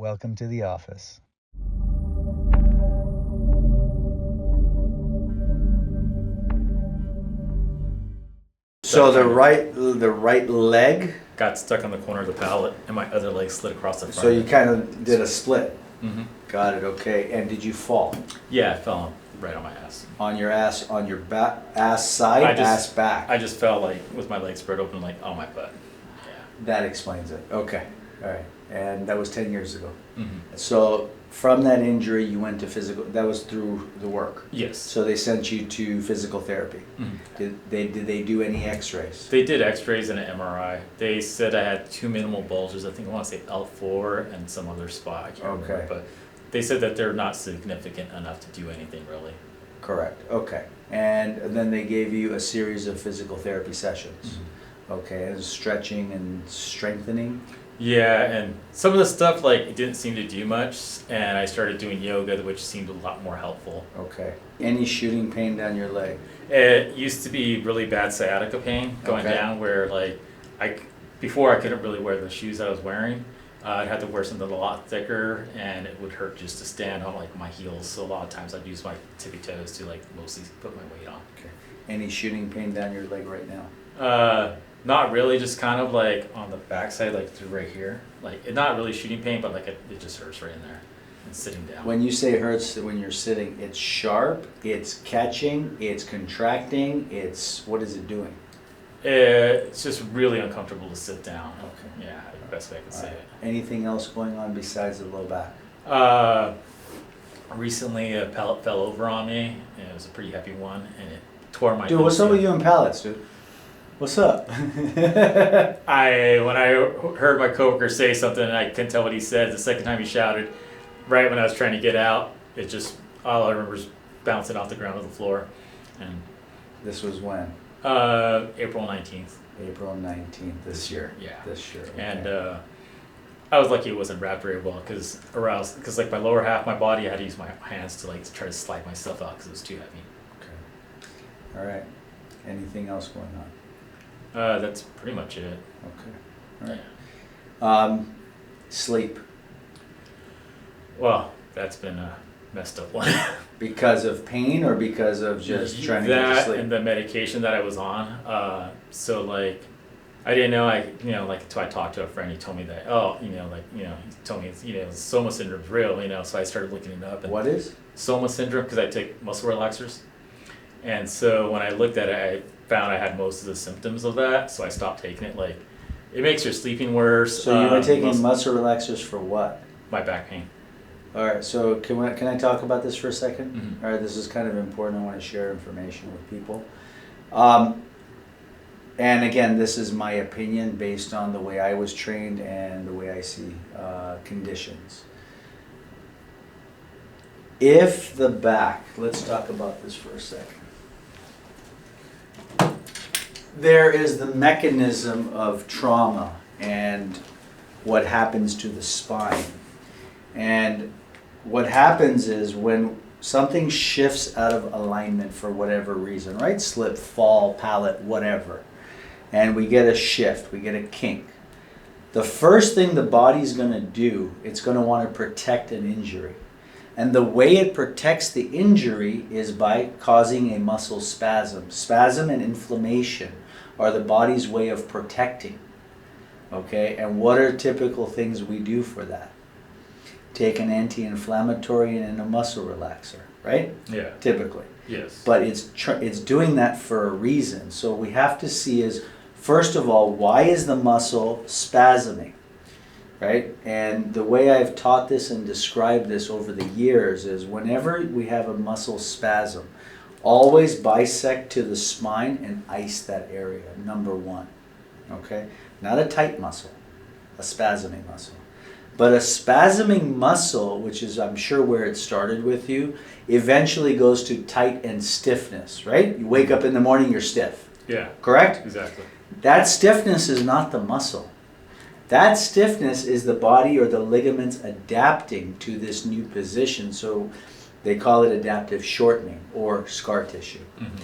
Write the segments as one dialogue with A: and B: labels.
A: Welcome to the office.
B: So the right leg.
C: Got stuck on the corner of the pallet, and my other leg slid across the front.
B: So you kind of did a split.
C: Mm-hmm.
B: Got it. Okay. And did you fall?
C: Yeah, I fell right on my ass.
B: On your ass, on your back, ass side, ass back.
C: I just fell like with my legs spread open, like on my butt. Yeah.
B: That explains it. Okay. All right. And that was 10 years ago.
C: Mm-hmm.
B: So from that injury, you went to physical. That was through the work.
C: Yes.
B: So they sent you to physical therapy.
C: Mm-hmm.
B: Did they do any X-rays?
C: They did X-rays and an MRI. They said I had 2 minimal bulges. I think I want to say L4 and some other spot. I can't remember, but they said that they're not significant enough to do anything really.
B: Correct. Okay. And then they gave you a series of physical therapy sessions.
C: Mm-hmm.
B: Okay. And stretching and strengthening.
C: Yeah, and some of the stuff like it didn't seem to do much, and I started doing yoga, which seemed a lot more helpful.
B: Okay. Any shooting pain down your leg?
C: It used to be really bad sciatica pain going down, where like before I couldn't really wear the shoes I was wearing. I'd have to wear something a lot thicker, and it would hurt just to stand on like my heels. So a lot of times I'd use my tippy toes to like mostly put my weight on.
B: Okay. Any shooting pain down your leg right now?
C: Not really, just kind of like on the backside, like through right here. Like it's not really shooting pain, but like it just hurts right in there. And sitting down.
B: When you say hurts when you're sitting, it's sharp, it's catching, it's contracting, what is it doing?
C: It's just really uncomfortable to sit down.
B: Okay.
C: Yeah, the best way I can say it.
B: Anything else going on besides the low back?
C: Recently a pallet fell over on me, and it was a pretty heavy one, and it tore my.
B: Dude, what's up with you and pallets, dude? What's up?
C: When I heard my coworker say something and I couldn't tell what he said, the second time he shouted, right when I was trying to get out, it just, all I remember is bouncing off the ground to the floor. And
B: this was when?
C: April 19th.
B: April 19th this year.
C: Yeah.
B: This year. Okay.
C: And I was lucky it wasn't wrapped very well because like my lower half of my body, I had to use my hands to like try to slide myself out because it was too heavy.
B: Okay. All right. Anything else going on?
C: That's pretty much it.
B: Okay. All right. Sleep.
C: Well, that's been a messed up one.
B: Because of pain or because of just trying to get to sleep?
C: That and the medication that I was on. So like, I didn't know until I talked to a friend, he told me that, he told me, Soma syndrome's real, so I started looking it up. And
B: what is?
C: Soma syndrome, because I take muscle relaxers. And so when I looked at it, I found I had most of the symptoms of that, so I stopped taking it. Like, it makes your sleeping worse.
B: So you were taking muscle relaxers for what?
C: My back pain.
B: All right, so can I talk about this for a second?
C: Mm-hmm.
B: All right, this is kind of important. I want to share information with people. And again, this is my opinion based on the way I was trained and the way I see conditions. If the back, let's talk about this for a second. There is the mechanism of trauma and what happens to the spine. And what happens is when something shifts out of alignment for whatever reason, right? Slip, fall, pallet, whatever. And we get a shift, we get a kink. The first thing the body's going to do, it's going to want to protect an injury. And the way it protects the injury is by causing a muscle spasm. Spasm and inflammation are the body's way of protecting. Okay, and what are typical things we do for that? Take an anti-inflammatory and a muscle relaxer, right?
C: Yeah.
B: Typically.
C: Yes.
B: But it's doing that for a reason. So we have to see is, first of all, why is the muscle spasming? Right? And the way I've taught this and described this over the years is whenever we have a muscle spasm, always bisect to the spine and ice that area, number one. Okay? Not a tight muscle, a spasming muscle. But a spasming muscle, which is I'm sure where it started with you, eventually goes to tight and stiffness, right? You wake up in the morning, you're stiff.
C: Yeah.
B: Correct?
C: Exactly.
B: That stiffness is not the muscle. That stiffness is the body or the ligaments adapting to this new position. So they call it adaptive shortening or scar tissue.
C: Mm-hmm.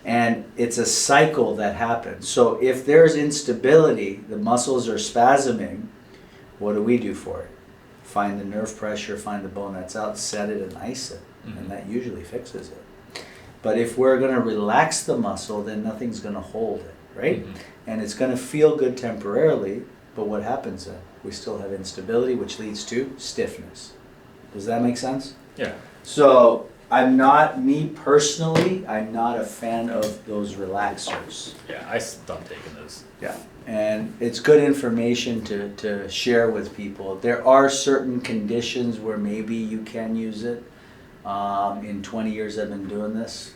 B: And it's a cycle that happens. So if there's instability, the muscles are spasming, what do we do for it? find the nerve pressure, find the bone that's out, set it and ice it, and that usually fixes it. But if we're going to relax the muscle, then nothing's going to hold it, right? And it's going to feel good temporarily, but what happens then? We still have instability, which leads to stiffness. Does that make sense?
C: Yeah.
B: So I'm not, me personally, I'm not a fan of those relaxers.
C: Yeah, I stopped taking those.
B: Yeah, and it's good information to share with people. There are certain conditions where maybe you can use it. In 20 years I've been doing this,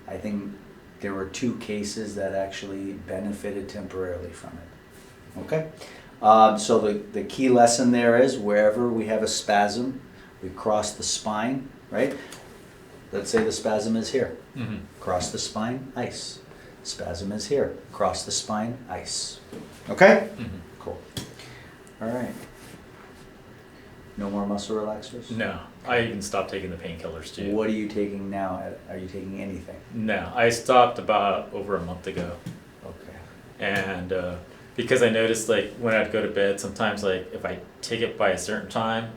B: I think there were 2 cases that actually benefited temporarily from it. Okay? So the key lesson there is wherever we have a spasm, we cross the spine, right? Let's say the spasm is here. Cross the spine, ice. Spasm is here. Cross the spine, ice. Okay? Cool. All right. No more muscle relaxers?
C: No, I even stopped taking the painkillers too.
B: What are you taking now? Are you taking anything?
C: No, I stopped about over a month ago.
B: Okay.
C: And because I noticed like when I'd go to bed, sometimes like if I take it by a certain time,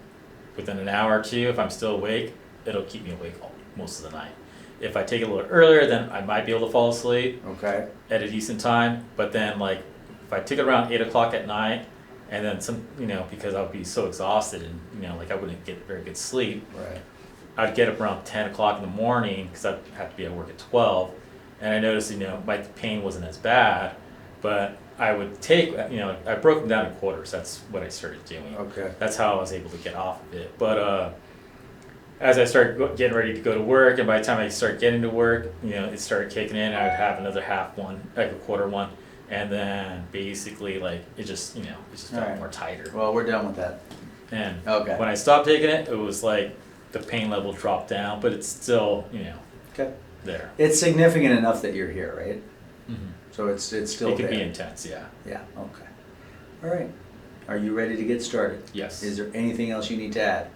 C: within an hour or 2, if I'm still awake, it'll keep me awake most of the night. If I take it a little earlier, then I might be able to fall asleep
B: Okay.
C: at a decent time. But then like if I took it around 8 o'clock at night, and then some, because I would be so exhausted and, like I wouldn't get very good sleep.
B: Right.
C: I'd get up around 10 o'clock in the morning because I'd have to be at work at 12. And I noticed, my pain wasn't as bad, but I would take, I broke them down in quarters. That's what I started doing.
B: Okay.
C: That's how I was able to get off of it. But as I started getting ready to go to work, and by the time I started getting to work, it started kicking in. I would have another half one, like a quarter one. And then basically like it just felt
B: Alright.
C: more tighter.
B: Well, we're done with that.
C: And
B: Okay.
C: when I stopped taking it, it was like the pain level dropped down, but it's still,
B: Okay.
C: there.
B: It's significant enough that you're here, right?
C: Mm-hmm.
B: So it's still
C: It could
B: there.
C: be intense, yeah.
B: Yeah. Okay. All right. Are you ready to get started?
C: Yes.
B: Is there anything else you need to add?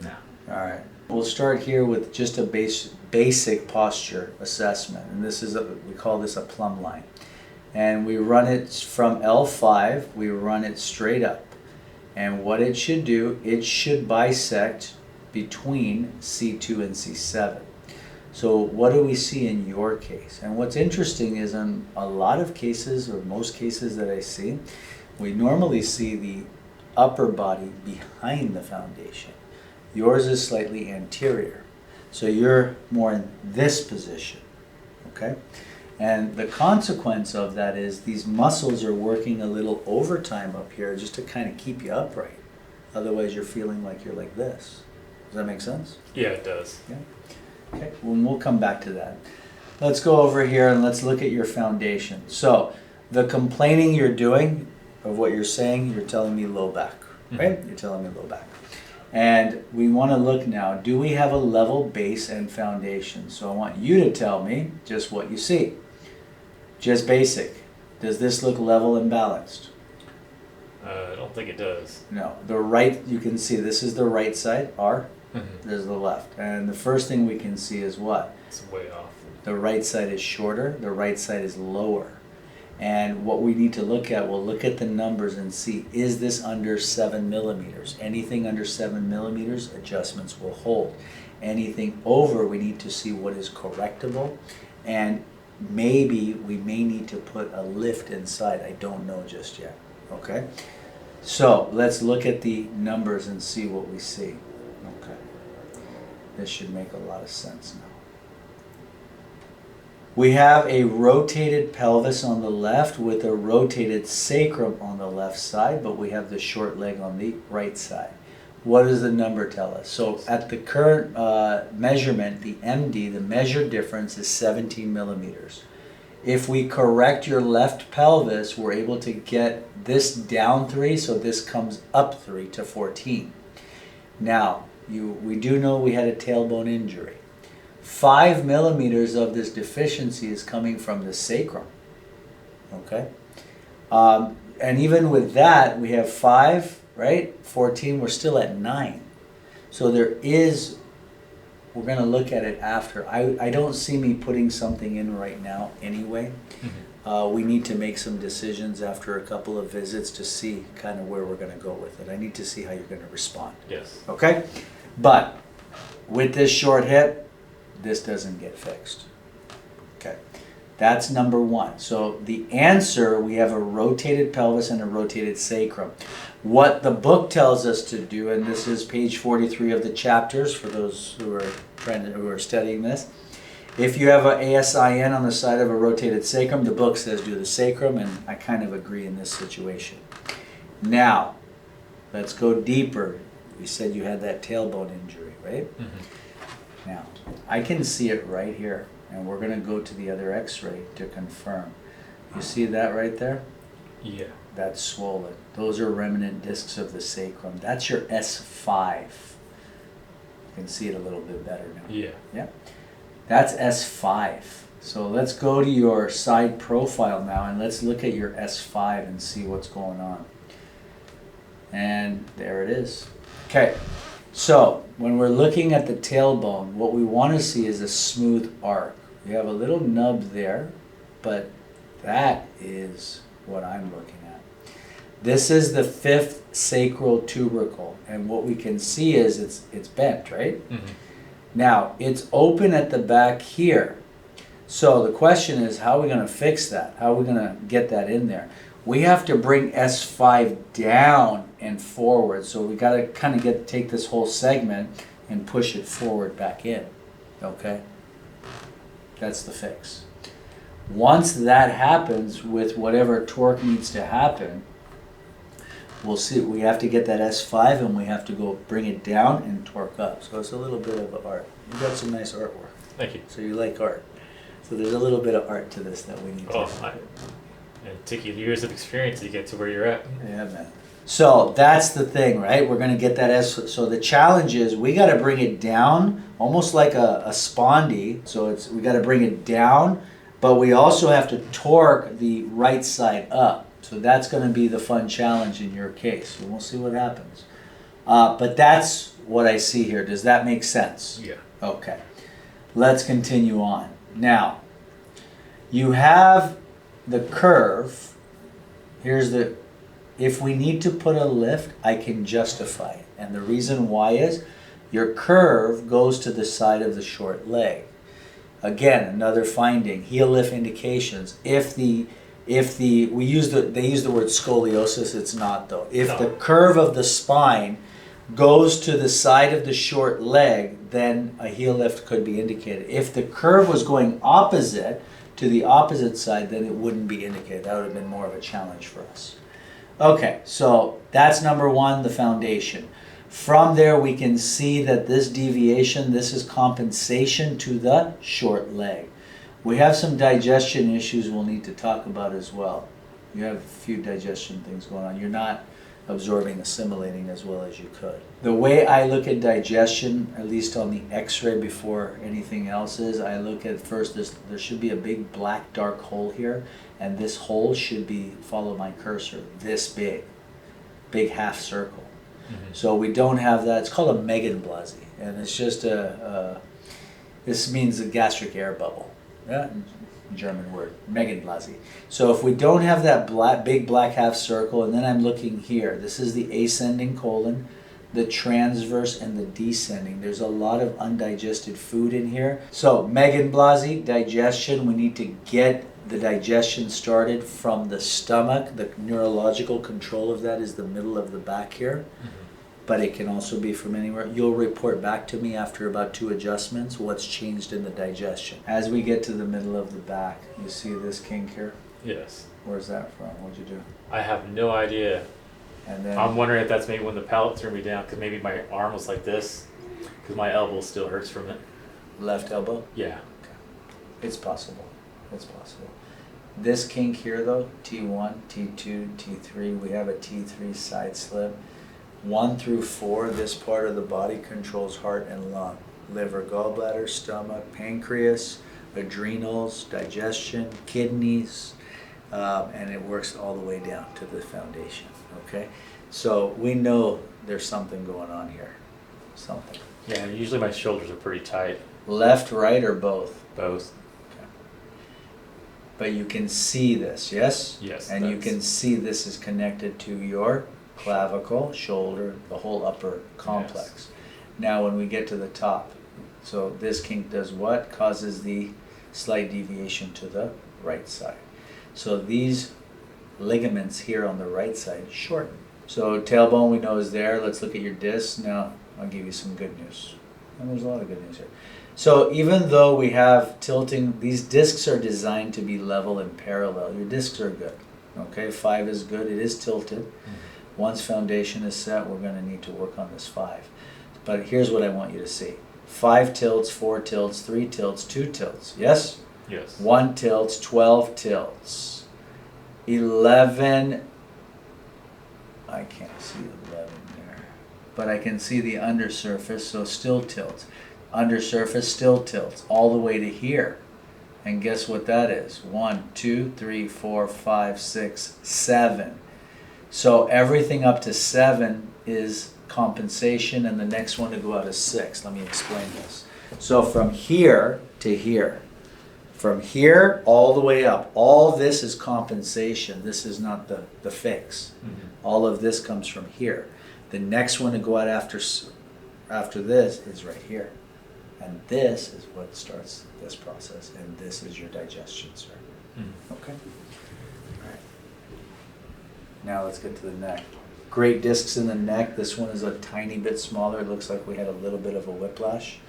C: No.
B: All right. We'll start here with just a basic posture assessment, and this is we call this a plumb line. And we run it from L5, we run it straight up. And what it should do, it should bisect between C2 and C7. So what do we see in your case? And what's interesting is in a lot of cases, or most cases that I see, we normally see the upper body behind the foundation. Yours is slightly anterior. So you're more in this position, okay? And the consequence of that is these muscles are working a little overtime up here just to kind of keep you upright. Otherwise you're feeling like you're like this. Does that make sense?
C: Yeah, it does.
B: Yeah. Okay, well, we'll come back to that. Let's go over here and let's look at your foundation. So the complaining you're doing of what you're saying, you're telling me low back, right? You're telling me low back. And we want to look now, do we have a level base and foundation? So I want you to tell me just what you see. Just basic. Does this look level and balanced?
C: I don't think it does.
B: No. The right, you can see this is the right side, R. This is the left. And the first thing we can see is what?
C: It's way off.
B: The right side is shorter, the right side is lower. And what we need to look at, we'll look at the numbers and see, is this under 7 millimeters? Anything under 7 millimeters, adjustments will hold. Anything over, we need to see what is correctable. And maybe we may need to put a lift inside. I don't know just yet, okay? So let's look at the numbers and see what we see. Okay, this should make a lot of sense now. We have a rotated pelvis on the left with a rotated sacrum on the left side, but we have the short leg on the right side. What does the number tell us? So at the current measurement, the MD, the measured difference is 17 millimeters. If we correct your left pelvis, we're able to get this down 3, so this comes up 3 to 14. Now, we do know we had a tailbone injury. 5 millimeters of this deficiency is coming from the sacrum, okay? And even with that, we have 5, right? 14, we're still at 9. So there is, we're gonna look at it after. I don't see me putting something in right now anyway. we need to make some decisions after a couple of visits to see kind of where we're going to go with it. I need to see how you're going to respond.
C: Yes.
B: Okay? But with this short hip, this doesn't get fixed. Okay. That's number one. So the answer, we have a rotated pelvis and a rotated sacrum. What the book tells us to do, and this is page 43 of the chapters for those who are studying this. If you have an ASIN on the side of a rotated sacrum, the book says do the sacrum, and I kind of agree in this situation. Now, let's go deeper. You said you had that tailbone injury, right? Mm-hmm. Now, I can see it right here, and we're going to go to the other x-ray to confirm. You see that right there?
C: Yeah.
B: That's swollen. Those are remnant discs of the sacrum. That's your S5. You can see it a little bit better now.
C: Yeah.
B: Yeah. That's S5. So let's go to your side profile now and let's look at your S5 and see what's going on. And there it is. Okay. So when we're looking at the tailbone, what we want to see is a smooth arc. You have a little nub there, but that is what I'm looking at. This is the 5th sacral tubercle, and what we can see is it's bent, right? Mm-hmm. Now, it's open at the back here. So the question is, how are we going to fix that? How are we going to get that in there? We have to bring S5 down and forward. So we got to kind of take this whole segment and push it forward back in. Okay? That's the fix. Once that happens with whatever torque needs to happen, we'll see. We have to get that S5 and we have to go bring it down and torque up. So it's a little bit of an art. You've got some nice artwork.
C: Thank you.
B: So you like art. So there's a little bit of art to this that we need to do.
C: It took you years of experience to get to where you're at.
B: Yeah, man. So that's the thing, right? We're going to get that S. So the challenge is we got to bring it down almost like a spondy. So we got to bring it down, but we also have to torque the right side up. So that's going to be the fun challenge in your case. So we'll see what happens. But that's what I see here. Does that make sense?
C: Yeah.
B: Okay. Let's continue on. Now, you have the curve. If we need to put a lift, I can justify it. And the reason why is your curve goes to the side of the short leg. Again, another finding, heel lift indications. They use the word scoliosis, it's not though. If the curve of the spine goes to the side of the short leg, then a heel lift could be indicated. If the curve was going opposite to the opposite side, then it wouldn't be indicated. That would have been more of a challenge for us. Okay, so that's number one, the foundation. From there, we can see that this deviation, this is compensation to the short leg. We have some digestion issues we'll need to talk about as well. You have a few digestion things going on. You're not absorbing, assimilating as well as you could. The way I look at digestion, at least on the x-ray before anything else is, I look at first there should be a big black dark hole here, and this hole should be, follow my cursor, this big half circle. Mm-hmm. So we don't have that. It's called a Blvd, and it's just this means a gastric air bubble. Yeah, German word, Blvd. So if we don't have that big black half circle, and then I'm looking here, this is the ascending colon, the transverse, and the descending. There's a lot of undigested food in here. So Blvd, digestion, we need to get the digestion started from the stomach. The neurological control of that is the middle of the back here. Mm-hmm. But it can also be from anywhere. You'll report back to me after about 2 adjustments what's changed in the digestion. As we get to the middle of the back, you see this kink here?
C: Yes.
B: Where's that from? What'd you do?
C: I have no idea.
B: And then
C: I'm wondering if that's maybe when the palate turned me down, because maybe my arm was like this, because my elbow still hurts from it.
B: Left elbow?
C: Yeah.
B: Okay. It's possible. It's possible. This kink here though, T1, T2, T3, we have a T3 side slip. 1 through 4, this part of the body controls heart and lung, liver, gallbladder, stomach, pancreas, adrenals, digestion, kidneys, and it works all the way down to the foundation, okay? So we know there's something going on here, something.
C: Yeah, usually my shoulders are pretty tight.
B: Left, right, or both?
C: Both.
B: But you can see this, yes?
C: Yes.
B: And you can see this is connected to your clavicle, shoulder, the whole upper complex.
C: Yes.
B: Now when we get to the top, so this kink does what? Causes the slight deviation to the right side. So these ligaments here on the right side shorten. So tailbone we know is there. Let's look at your discs. Now I'll give you some good news. And there's a lot of good news here. So even though we have tilting, these discs are designed to be level and parallel. Your discs are good. Okay, 5 is good. It is tilted.
C: Mm-hmm.
B: Once foundation is set, we're going to need to work on this 5. But here's what I want you to see. 5 tilts, 4 tilts, 3 tilts, 2 tilts. Yes?
C: Yes.
B: 1 tilts, 12 tilts. 11, I can't see 11 there. But I can see the undersurface, so still tilts. Undersurface still tilts all the way to here. And guess what that is? 1, 2, 3, 4, 5, 6, 7. So everything up to 7 is compensation, and the next one to go out is 6. Let me explain this. So from here to here, from here all the way up, all this is compensation. This is not the fix.
C: Mm-hmm.
B: All of this comes from here. The next one to go out after this is right here. And this is what starts this process, and this is your digestion, sir.
C: Mm-hmm.
B: Okay? All right. Now let's get to the neck. Great discs in the neck. This one is a tiny bit smaller. It looks like we had a little bit of a whiplash.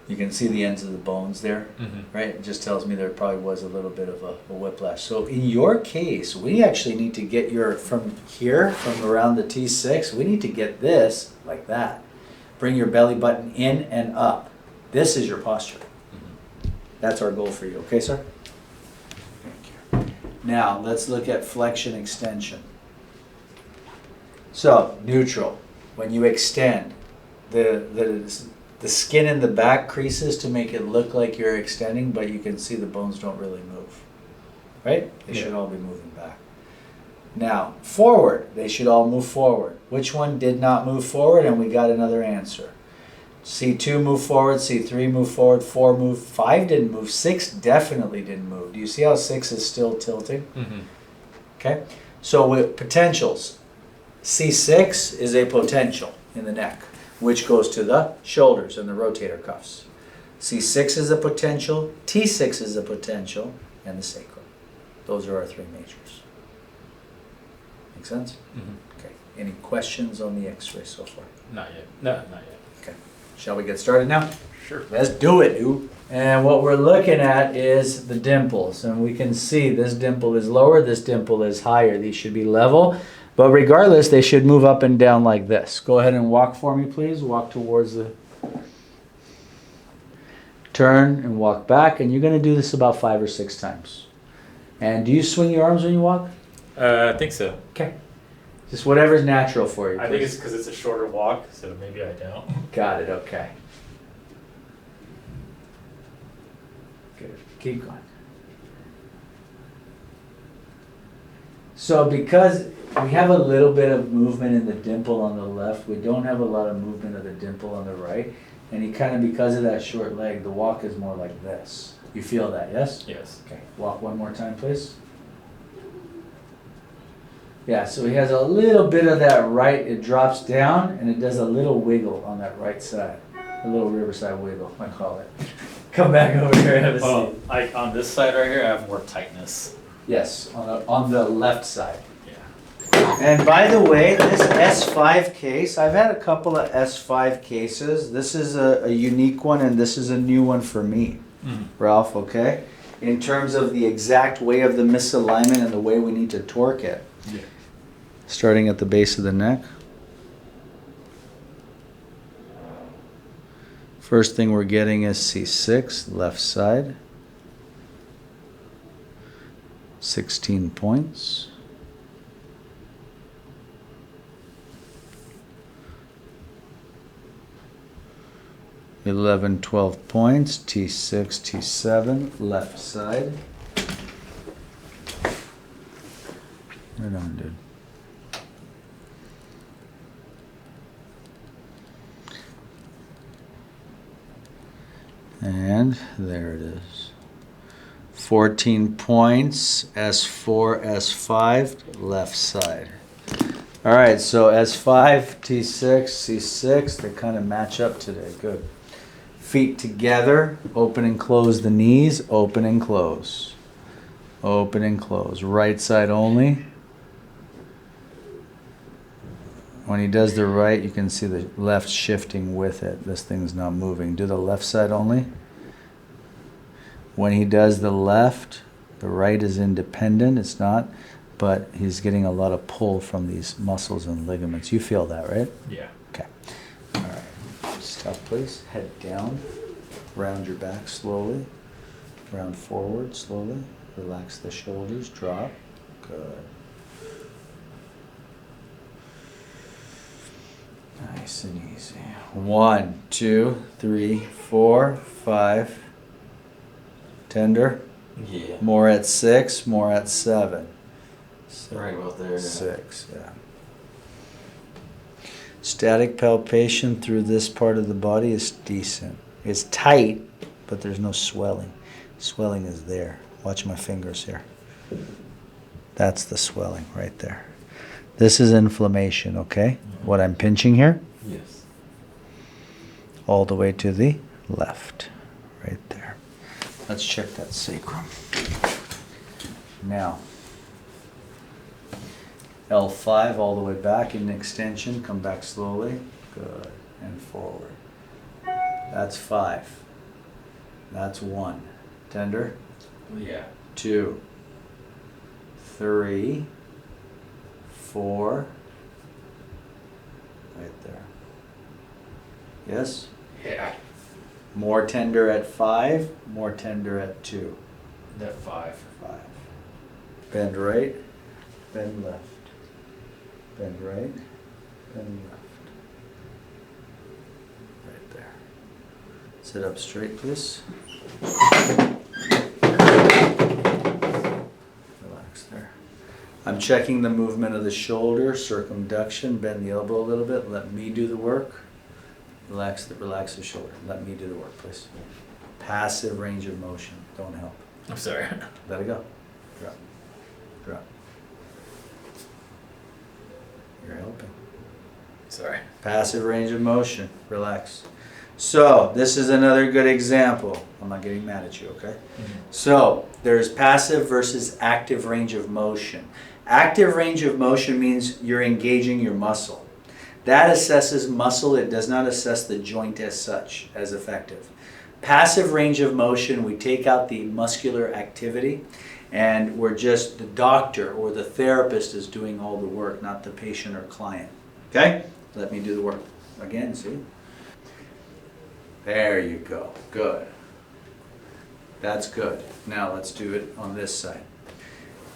B: You can see the ends of the bones there, right? It just tells me there probably was a little bit of a whiplash. So in your case, we actually need to get from here, from around the T6, we need to get this like that. Bring your belly button in and up. This is your posture. That's our goal for you. Okay, sir? Thank you. Now, let's look at flexion extension. So, neutral. When you extend, the skin in the back creases to make it look like you're extending, but you can see the bones don't really move. Right? They should all be moving back. Now, forward. They should all move forward. Which one did not move forward? And we got another answer. C2 move forward, C3 move forward, 4 move, 5 didn't move, 6 definitely didn't move. Do you see how 6 is still tilting?
C: Mm-hmm.
B: Okay? So with potentials, C6 is a potential in the neck, which goes to the shoulders and the rotator cuffs. C6 is a potential, T6 is a potential, and the sacrum. Those are our 3 majors. Make sense?
C: Mm-hmm.
B: Okay. Any questions on the x-ray so far?
C: Not yet. No, not yet.
B: Okay. Shall we get started now?
C: Sure.
B: Let's do it, dude. And what we're looking at is the dimples. And we can see this dimple is lower, this dimple is higher. These should be level. But regardless, they should move up and down like this. Go ahead and walk for me, please. Walk towards the... Turn and walk back. And you're going to do this about 5 or 6 times. And do you swing your arms when you walk?
C: I think so.
B: Okay. Just whatever's natural for you, please.
C: I think it's because it's a shorter walk, so maybe I don't.
B: Got it, okay. Good. Keep going. So because we have a little bit of movement in the dimple on the left, we don't have a lot of movement of the dimple on the right. And he kind of, because of that short leg, the walk is more like this. You feel that, yes?
C: Yes.
B: Okay, walk one more time, please. Yeah, so he has a little bit of that right, it drops down, and it does a little wiggle on that right side. A little riverside wiggle, I call it. Come back over here and have a seat.
C: Like on this side right here, I have more tightness.
B: Yes, on the left side.
C: Yeah.
B: And by the way, this S5 case, I've had a couple of S5 cases. This is a unique one, and this is a new one for me, Ralph, okay? In terms of the exact way of the misalignment and the way we need to torque it.
C: Yeah.
B: Starting at the base of the neck. First thing we're getting is C6, left side. 16 points. $11, 12 points. T6, T7, left side. Right on, dude. And there it is. 14 points, S4, S5, left side. All right, so S5, T6, C6, they kind of match up today. Good. Feet together, open and close the knees, open and close. Open and close. Right side only. When he does the right, you can see the left shifting with it. This thing's not moving. Do the left side only. When he does the left, the right is independent. It's not, but he's getting a lot of pull from these muscles and ligaments. You feel that, right?
C: Yeah.
B: Okay. All right. Stop, please. Head down. Round your back slowly. Round forward slowly. Relax the shoulders. Drop. Good. Nice and easy. 1, 2, 3, 4, 5. Tender.
A: Yeah.
B: More at 6, more at 7.
A: Right about there.
B: 6, yeah. Static palpation through this part of the body is decent. It's tight, but there's no swelling. Swelling is there. Watch my fingers here. That's the swelling right there. This is inflammation, okay? What I'm pinching here?
A: Yes.
B: All the way to the left. Right there. Let's check that sacrum. Now, L5 all the way back in extension. Come back slowly. Good. And forward. That's 5. That's 1. Tender.
A: Yeah.
B: 2. 3. 4. Right there. Yes?
A: Yeah.
B: More tender at 5, more tender at 2.
A: That 5.
B: 5. Bend right, bend left. Bend right, bend left. Right there. Sit up straight, please. Relax there. I'm checking the movement of the shoulder, circumduction, bend the elbow a little bit, let me do the work. Relax the shoulder. Let me do the work, please. Passive range of motion. Don't help.
C: I'm sorry.
B: Let it go. Drop. Drop. You're helping.
C: Sorry.
B: Passive range of motion. Relax. So, this is another good example. I'm not getting mad at you, okay? So, there's passive versus active range of motion. Active range of motion means you're engaging your muscle. That assesses muscle. It does not assess the joint as such, as effective. Passive range of motion, we take out the muscular activity, and we're just, the doctor or the therapist is doing all the work, not the patient or client. Okay? Let me do the work. Again, see? There you go. Good. That's good. Now let's do it on this side.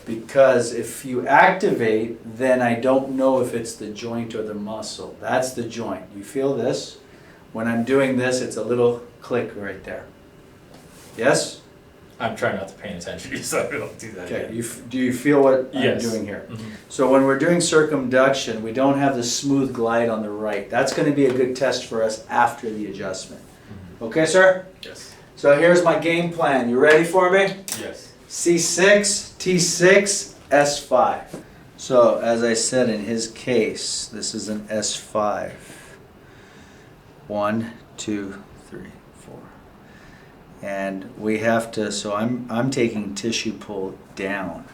B: Because if you activate, then I don't know if it's the joint or the muscle. That's the joint. You feel this? When I'm doing this, it's a little click right there. Yes?
C: I'm trying not to pay attention, so I don't do that.
B: Okay. Do you feel what
C: Yes.
B: I'm doing here?
C: Mm-hmm.
B: So when we're doing circumduction, we don't have the smooth glide on the right. That's going to be a good test for us after the adjustment. Okay, sir?
C: Yes.
B: So here's my game plan. You ready for me?
C: Yes.
B: C6, T6, S5. So as I said in his case, this is an S5. 1, 2, 3, 4. And we have to, so I'm taking tissue pull down.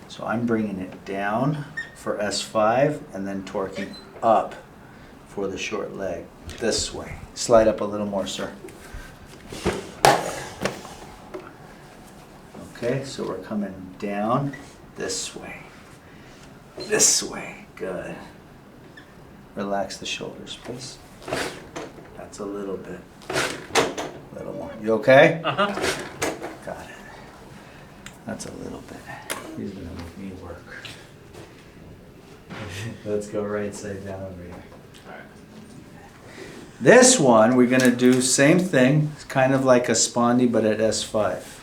B: So I'm bringing it down for S5 and then torquing up for the short leg. This way. Slide up a little more, sir. Okay, so we're coming down this way. This way. Good. Relax the shoulders, please. That's a little bit. A little more. You okay?
C: Uh-huh.
B: Got it. That's a little bit. He's gonna make me work. Let's go right side down over here.
C: Alright.
B: This one, we're gonna do same thing. It's kind of like a spondy, but at S5.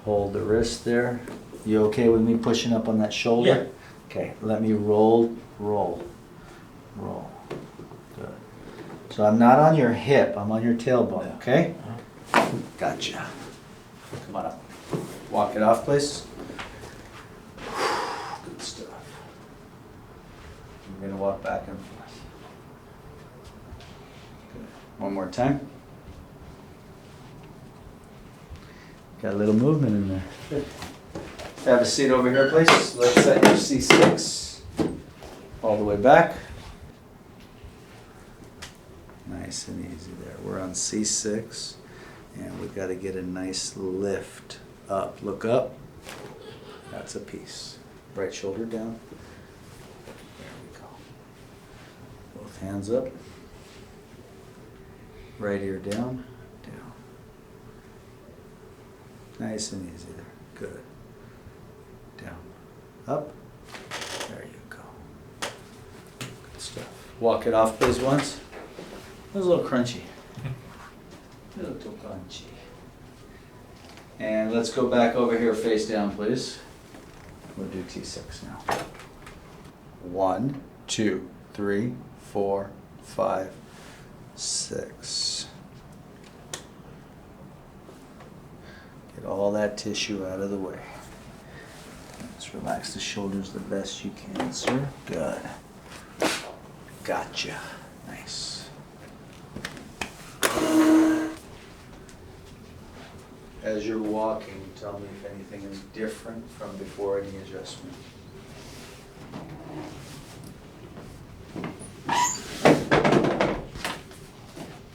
B: Hold the wrist there. You okay with me pushing up on that shoulder?
C: Yeah.
B: Okay, let me roll, roll. roll. Good. So I'm not on your hip, I'm on your tailbone, okay? Gotcha. Come on up. Walk it off, please. Good stuff. You're gonna walk back and forth. Good. One more time. Got a little movement in there. Good. Have a seat over here, please. Let's set your C6 all the way back. Nice and easy there. We're on C6, and we've got to get a nice lift up. Look up. That's a piece. Right shoulder down. There we go. Both hands up. Right ear down. Down. Nice and easy there. Good. Down. Up. There you go. Good stuff. Walk it off, please, once. It was a little crunchy. A little crunchy. And let's go back over here face down, please. We'll do T6 now. 1, 2, 3, 4, 5, 6. Get all that tissue out of the way. Just relax the shoulders the best you can, sir. Good. Gotcha. Nice. As you're walking, tell me if anything is different from before any adjustment.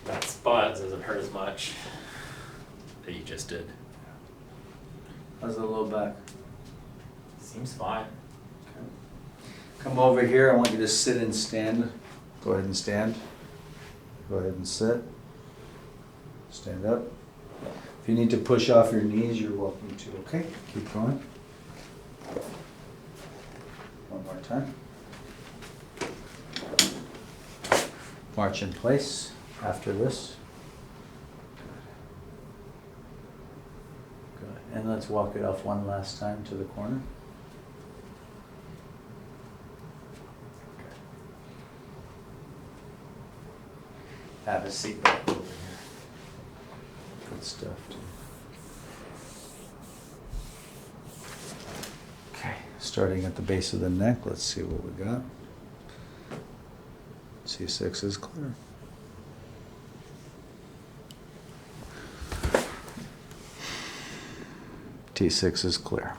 C: That spot doesn't hurt as much that you just did.
B: How's the low back?
C: Seems fine.
B: Okay. Come over here. I want you to sit and stand. Go ahead and stand. Go ahead and sit. Stand up. If you need to push off your knees, you're welcome to. Okay, keep going. One more time. March in place after this. Good. Good. And let's walk it off one last time to the corner. Have a seat back over here. Good stuff, too. Okay, starting at the base of the neck, let's see what we got. C6 is clear. T6 is clear.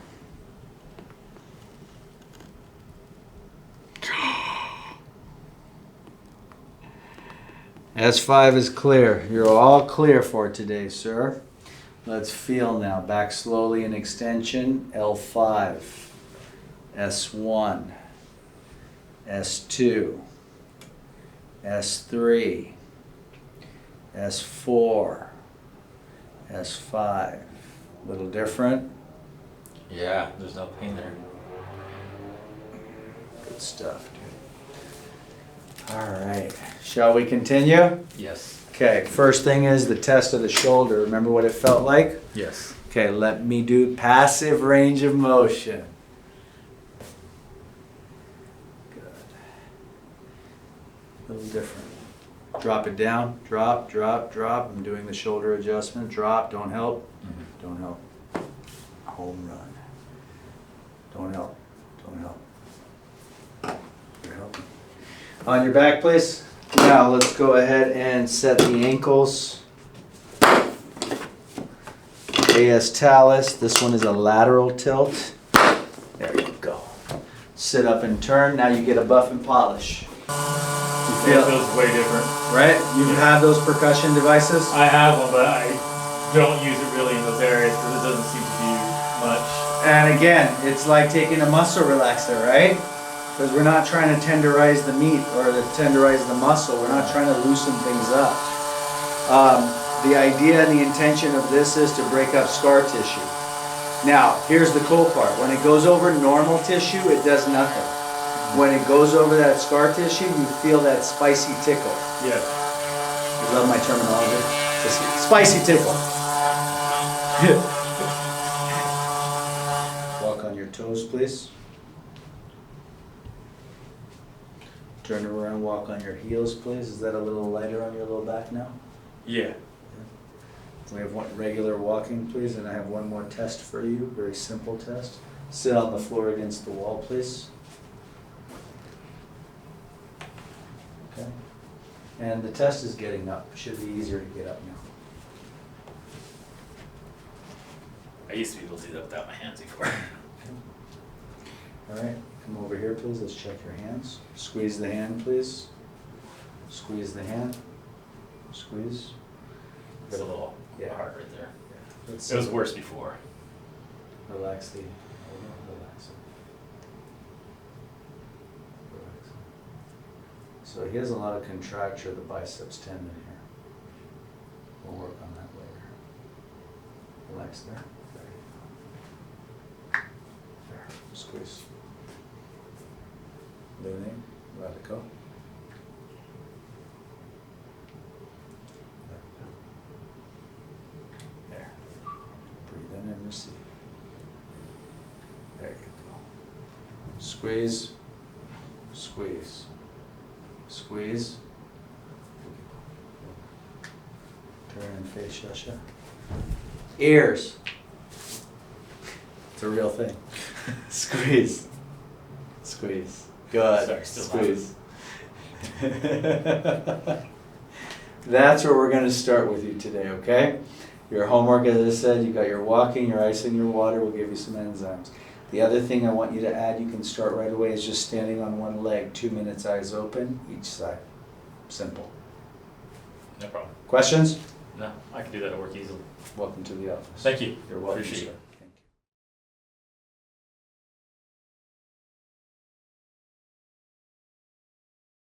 B: S5 is clear. You're all clear for today, sir. Let's feel now. Back slowly in extension. L5, S1, S2, S3, S4, S5. A little different.
C: Yeah, there's no pain there.
B: Good stuff, dude. All right. Shall we continue?
C: Yes.
B: Okay, first thing is the test of the shoulder. Remember what it felt like?
C: Yes.
B: Okay, let me do passive range of motion. Good. A little different. Drop it down. Drop, drop, drop. I'm doing the shoulder adjustment. Drop, don't help.
C: Mm-hmm.
B: Don't help. Home run. Don't help. Don't help. You're helping. On your back, please. Now let's go ahead and set the ankles. AS talus. This one is a lateral tilt. There you go. Sit up and turn. Now you get a buff and polish. You feel
C: It feels way different.
B: right? You have those percussion devices?
C: I have one, but I don't use it really in those areas because it doesn't seem to do much.
B: And again, it's like taking a muscle relaxer, right? Because we're not trying to tenderize the meat or to tenderize the muscle. We're not trying to loosen things up. The idea and the intention of this is to break up scar tissue. Now, here's the cool part. When it goes over normal tissue, it does nothing. When it goes over that scar tissue, you feel that spicy tickle.
C: Yeah.
B: You love my terminology? Just spicy tickle. Walk on your toes, please. Turn around, walk on your heels, please. Is that a little lighter on your low back now?
C: Yeah.
B: We have one regular walking, please, and I have one more test for you, very simple test. Sit on the floor against the wall, please. Okay. And the test is getting up. Should be easier to get up now.
C: I used to be able to do that without my hands before.
B: All right, come over here, please. Let's check your hands. Squeeze the hand, please. Squeeze the hand. Squeeze.
C: It's a little
B: Yeah.
C: hard right there.
B: Let's
C: It was worse before.
B: relax the. Relax. Relax. So he has a lot of contracture of the biceps tendon here. We'll work on that later. Relax there. There. Squeeze. Leaning. Let it go. There. Breathe in and receive. There you go. Squeeze. Squeeze. Squeeze. Turn and face Shasha. Ears. It's a real thing. Squeeze. Squeeze. Good.
C: Sorry, still
B: Squeeze. That's where we're going to start with you today, okay? Your homework, as I said, you got your walking, your ice, and your water. We'll give you some enzymes. The other thing I want you to add, you can start right away, is just standing on one leg, 2 minutes, eyes open, each side. Simple.
C: No problem.
B: Questions?
C: No, I can do that at work easily.
B: Welcome to the office.
C: Thank you.
B: You're welcome.
C: Appreciate
B: sir.
C: it.